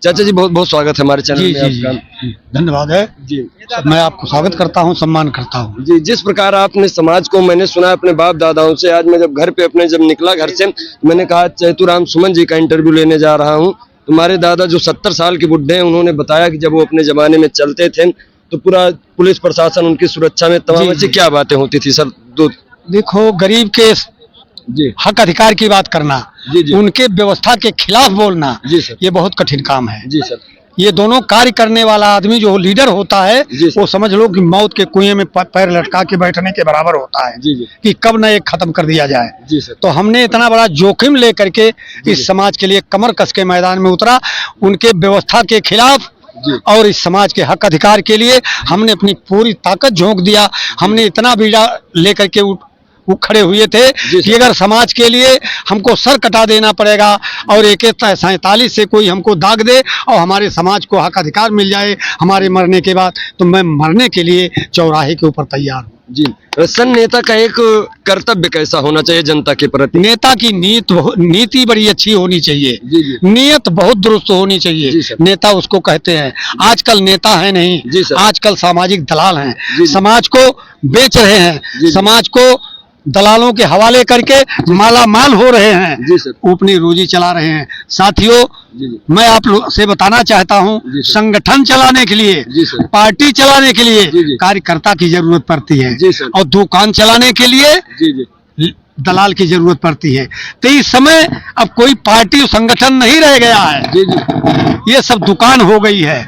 चाचा जी बहुत बहुत स्वागत है हमारे चैनल में आपका। धन्यवाद है जी मैं आपको स्वागत करता हूँ, सम्मान करता हूँ। जी, जिस प्रकार आपने समाज को, मैंने सुना अपने बाप दादाओं से, आज मैं जब घर पे अपने जब निकला घर से, मैंने कहा चैतुराम सुमन जी का इंटरव्यू लेने जा रहा हूँ। तुम्हारे दादा जो 70 साल के बुढ़े हैं, उन्होंने बताया कि जब वो अपने जमाने में चलते थे तो पूरा पुलिस प्रशासन उनकी सुरक्षा में तमाम ऐसी क्या बातें होती थी सर? देखो, गरीब के जी हक अधिकार की बात करना, जी उनके व्यवस्था के खिलाफ बोलना, जी सर, ये बहुत कठिन काम है। जी सर, ये दोनों कार्य करने वाला आदमी जो लीडर होता है, वो समझ लो कि मौत के कुएं में पैर लटका के बैठने के बराबर होता है। जी जी, कि कब न एक खत्म कर दिया जाए। जी सर। तो हमने इतना बड़ा जोखिम लेकर के इस समाज के लिए कमर कस के मैदान में उतरा, उनके व्यवस्था के खिलाफ और इस समाज के हक अधिकार के लिए हमने अपनी पूरी ताकत झोंक दिया। हमने इतना बीड़ा लेकर के वो खड़े हुए थे कि अगर समाज के लिए हमको सर कटा देना पड़ेगा और AK-47 से कोई हमको दाग दे और हमारे समाज को हक अधिकार मिल जाए हमारे मरने के बाद, तो मैं मरने के लिए चौराहे के ऊपर तैयार हूँ। जी, सन नेता का एक कर्तव्य कैसा होना चाहिए जनता के प्रति? नेता की नीति बड़ी अच्छी होनी चाहिए। जी जी, नियत बहुत दुरुस्त होनी चाहिए। नेता उसको कहते हैं। आजकल नेता है नहीं, आजकल सामाजिक दलाल हैं। समाज को बेच रहे हैं, समाज को दलालों के हवाले करके माला माल हो रहे हैं। जी सर, वो अपनी रोजी चला रहे हैं। साथियों, मैं आप लोग से बताना चाहता हूँ, संगठन चलाने के लिए, पार्टी चलाने के लिए कार्यकर्ता की जरूरत पड़ती है और दुकान चलाने के लिए दलाल की जरूरत पड़ती है। तो इस समय अब कोई पार्टी और संगठन नहीं रह गया है। ये सब दुकान हो गई है।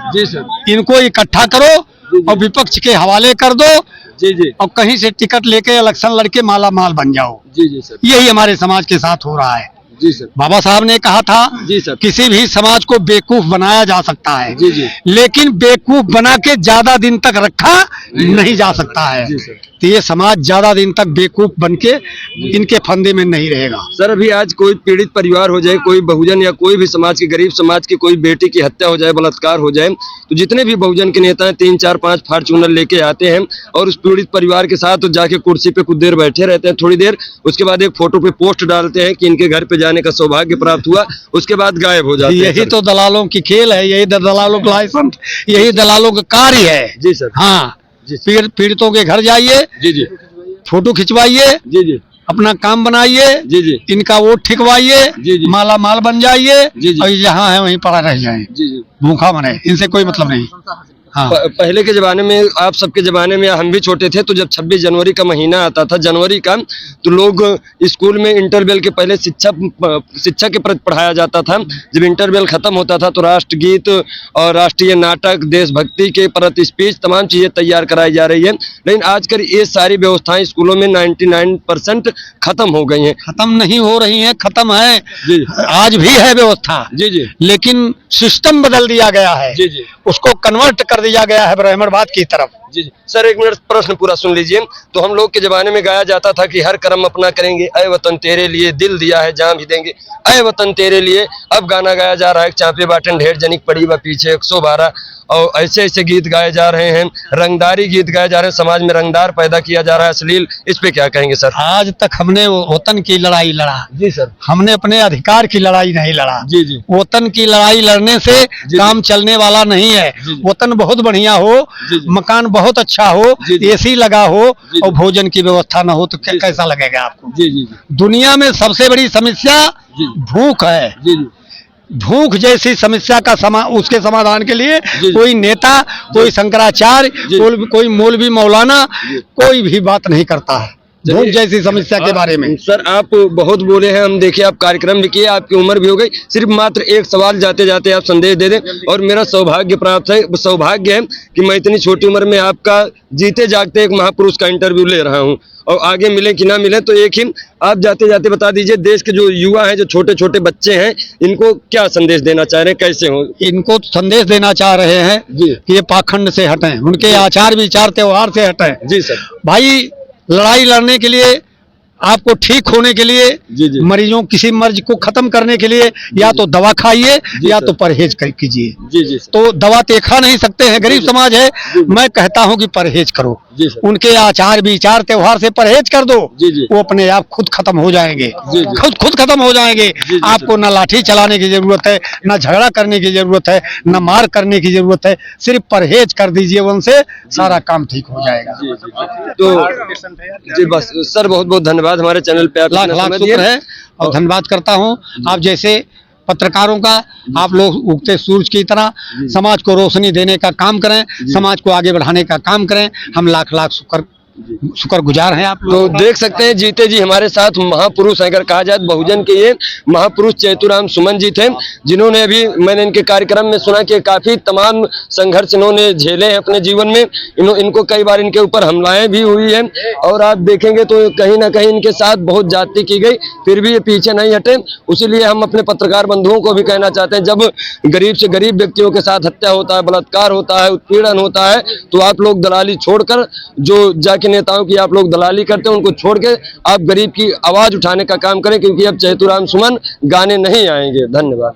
इनको इकट्ठा करो और विपक्ष के हवाले कर दो और कहीं से टिकट लेके इलेक्शन लड़के माला माल बन जाओ। सर, यही हमारे समाज के साथ हो रहा है। सर, बाबा साहब ने कहा था सर, किसी भी समाज को बेवकूफ बनाया जा सकता है, जी, लेकिन बेवकूफ बना के ज्यादा दिन तक रखा नहीं जा सकता है। तो ये समाज ज्यादा दिन तक बेवकूफ बन के इनके फंदे में नहीं रहेगा। सर, अभी आज कोई पीड़ित परिवार हो जाए, कोई बहुजन या कोई भी समाज की, गरीब समाज की कोई बेटी की हत्या हो जाए, बलात्कार हो जाए, तो जितने भी बहुजन के नेता हैं 3 4 5 फॉर्च्यूनर लेके आते हैं और उस पीड़ित परिवार के साथ जाके कुर्सी पे कुछ देर बैठे रहते हैं, थोड़ी देर, उसके बाद एक फोटो पे पोस्ट डालते हैं कि इनके घर पे जाने का सौभाग्य प्राप्त हुआ, उसके बाद गायब हो जाते हैं। यही तो दलालों की खेल है, यही दलालों का लाइसेंस, यही दलालों का कार्य है। जी सर, हाँ, पीड़ितों के घर जाइए, जी, फोटो खिंचवाइए, जी, अपना काम बनाइए, जी, इनका वोट ठिकवाइए, माला माल बन जाइए और जहाँ है वहीं पड़ा रह जाए, भूखा बने, इनसे कोई मतलब नहीं। हाँ। पहले के जमाने में, आप सबके जमाने में, हम भी छोटे थे, तो जब 26 जनवरी का महीना आता था, जनवरी का, तो लोग स्कूल में इंटरवल के पहले शिक्षा के प्रति पढ़ाया जाता था। जब इंटरवल खत्म होता था तो राष्ट्रगीत और राष्ट्रीय नाटक, देशभक्ति के प्रति स्पीच, तमाम चीजें तैयार कराई जा रही है। लेकिन आजकल ये सारी व्यवस्थाएं स्कूलों में 99% खत्म हो गई हैं। खत्म नहीं हो रही हैं, खत्म है। आज भी है व्यवस्था, लेकिन सिस्टम बदल दिया गया है। उसको कन्वर्ट कर दिया गया है ब्राह्मणवाद की तरफ। जी सर, एक मिनट प्रश्न पूरा सुन लीजिए। तो हम लोग के जमाने में गाया जाता था कि हर कर्म अपना करेंगे, ऐ वतन तेरे लिए दिल दिया है जान भी देंगे, ऐ वतन तेरे लिए। अब गाना गाया जा रहा है चांपे बाटन ढेर जनिक पड़ी व पीछे 112, और ऐसे ऐसे गीत गाए जा रहे हैं, रंगदारी गीत गाए जा रहे हैं, समाज में रंगदार पैदा किया जा रहा है, अश्लील। इस पे क्या कहेंगे सर? आज तक हमने वतन की लड़ाई लड़ा। जी सर, हमने अपने अधिकार की लड़ाई नहीं लड़ा। जी, वतन की लड़ाई लड़ने से काम चलने वाला नहीं है। वतन बहुत बढ़िया हो, मकान बहुत अच्छा हो, AC लगा हो और भोजन की व्यवस्था न हो तो कैसा लगेगा आपको? दुनिया में सबसे बड़ी समस्या भूख है। भूख जैसी समस्या का उसके समाधान के लिए कोई नेता, कोई शंकराचार्य, कोई मौलवी मौलाना कोई भी बात नहीं करता है भूख जैसी समस्या के बारे में। सर, आप बहुत बोले हैं, हम देखिए आप कार्यक्रम भी किए, आपकी उम्र भी हो गई, सिर्फ मात्र एक सवाल जाते जाते आप संदेश दे दें। और मेरा सौभाग्य है कि मैं इतनी छोटी उम्र में आपका जीते जागते एक महापुरुष का इंटरव्यू ले रहा हूं, और आगे मिले कि ना मिले, तो एक ही आप जाते जाते बता दीजिए, देश के जो युवा हैं, जो छोटे छोटे बच्चे हैं, इनको क्या संदेश देना चाह रहे हैं, कैसे हो? इनको संदेश देना चाह रहे हैं कि ये पाखंड से हटें, उनके आचार विचार त्योहार से हटें। जी सर। भाई, लड़ाई लड़ने के लिए, आपको ठीक होने के लिए, मरीजों किसी मर्ज को खत्म करने के लिए या तो दवा खाइए या तो परहेज कीजिए। तो दवा तो खा नहीं सकते हैं, गरीब समाज है, मैं कहता हूं कि परहेज करो। जी सर। उनके आचार विचार त्योहार से परहेज कर दो, जी जी वो अपने आप खुद खत्म हो जाएंगे, जी जी। खुद खत्म हो जाएंगे। जी आपको न लाठी चलाने की जरूरत है, न झगड़ा करने की जरूरत है, न मार करने की जरूरत है, सिर्फ परहेज कर दीजिए, उनसे सारा काम ठीक हो जाएगा। जी जी। तो जी बस सर, बहुत बहुत धन्यवाद हमारे चैनल पे आप लाख इतना लाख समय शुक्र दिए। है और धन्यवाद करता हूँ आप जैसे पत्रकारों का। आप लोग उगते सूरज की तरह समाज को रोशनी देने का काम करें, समाज को आगे बढ़ाने का काम करें। हम लाख लाख शुक्रगुजार हैं आप तो लोग। देख सकते हैं जीते जी हमारे साथ महापुरुष अगर कहा जाए तो बहुजन के ये महापुरुष चैतुराम सुमन जी थे, जिन्होंने अभी मैंने इनके कार्यक्रम में सुना कि काफी तमाम संघर्ष इन्होंने झेले हैं अपने जीवन में। इनको कई बार इनके ऊपर हमलाएं भी हुई हैं और आप देखेंगे तो कहीं ना कहीं इनके साथ बहुत ज्यादती की गई, फिर भी ये पीछे नहीं हटे। उसीलिए हम अपने पत्रकार बंधुओं को भी कहना चाहते हैं, जब गरीब से गरीब व्यक्तियों के साथ हत्या होता है, बलात्कार होता है, उत्पीड़न होता है, तो आप लोग दलाली छोड़कर, जो जाके नेताओं की आप लोग दलाली करते हैं, उनको छोड़ के आप गरीब की आवाज उठाने का काम करें, क्योंकि अब चैतुराम सुमन गाने नहीं आएंगे। धन्यवाद।